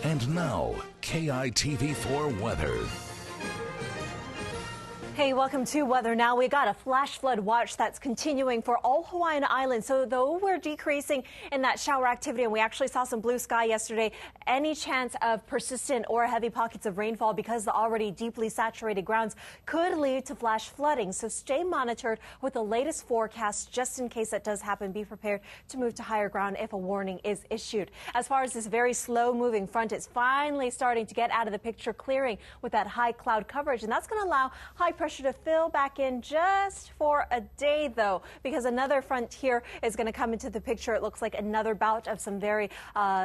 And now, KITV4 weather. Hey, welcome to Weather Now. We got a flash flood watch that's continuing for all Hawaiian Islands. So though we're decreasing in that shower activity and we actually saw some blue sky yesterday, any chance of persistent or heavy pockets of rainfall because the already deeply saturated grounds could lead to flash flooding. So stay monitored with the latest forecast just in case that does happen. Be prepared to move to higher ground if a warning is issued. As far as this very slow moving front, it's finally starting to get out of the picture, clearing with that high cloud coverage. And that's going to allow high pressure to fill back in just for a day, though, because another front here is going to come into the picture. It looks like another bout of some very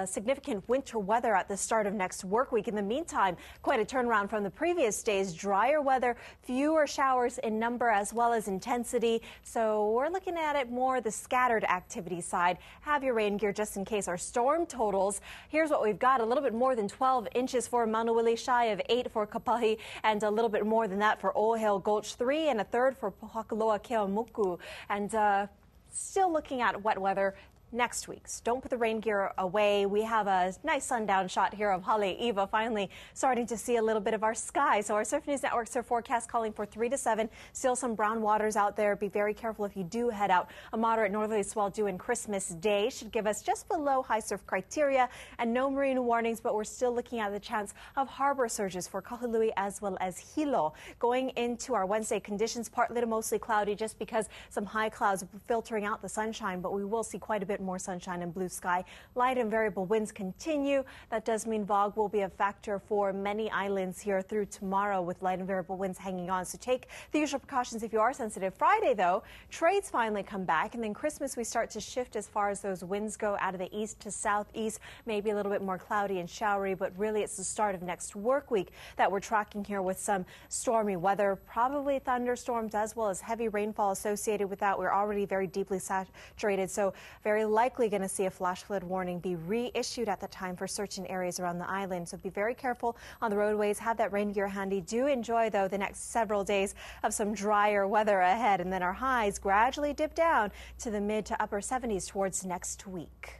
significant winter weather at the start of next work week. In the meantime, quite a turnaround from the previous days. Drier weather, fewer showers in number as well as intensity. So we're looking at it more the scattered activity side. Have your rain gear just in case. Our storm totals, here's what we've got. A little bit more than 12 inches for Manuili, shy of 8 for Kapahi, and a little bit more than that for Ōhale Gulch 3 and a third for Pohakaloa Keaumuku. And still looking at wet weather next week. So don't put the rain gear away. We have a nice sundown shot here of Haleiwa, finally starting to see a little bit of our sky. So our Surf News Network's forecast calling for 3 to 7. Still some brown waters out there. Be very careful if you do head out. A moderate northerly swell due in Christmas Day should give us just below high surf criteria and no marine warnings, but we're still looking at the chance of harbor surges for Kahului as well as Hilo. Going into our Wednesday conditions, partly to mostly cloudy just because some high clouds filtering out the sunshine, but we will see quite a bit more sunshine and blue sky. Light and variable winds continue. That does mean fog will be a factor for many islands here through tomorrow with light and variable winds hanging on. So take the usual precautions if you are sensitive. Friday, though, trades finally come back, and then Christmas we start to shift as far as those winds go out of the east to southeast, maybe a little bit more cloudy and showery, but really it's the start of next work week that we're tracking here with some stormy weather, probably thunderstorms as well as heavy rainfall associated with that. We're already very deeply saturated, so very likely going to see a flash flood warning be reissued at the time for certain areas around the island. So be very careful on the roadways. Have that rain gear handy. Do enjoy, though, the next several days of some drier weather ahead. And then our highs gradually dip down to the mid to upper 70s towards next week.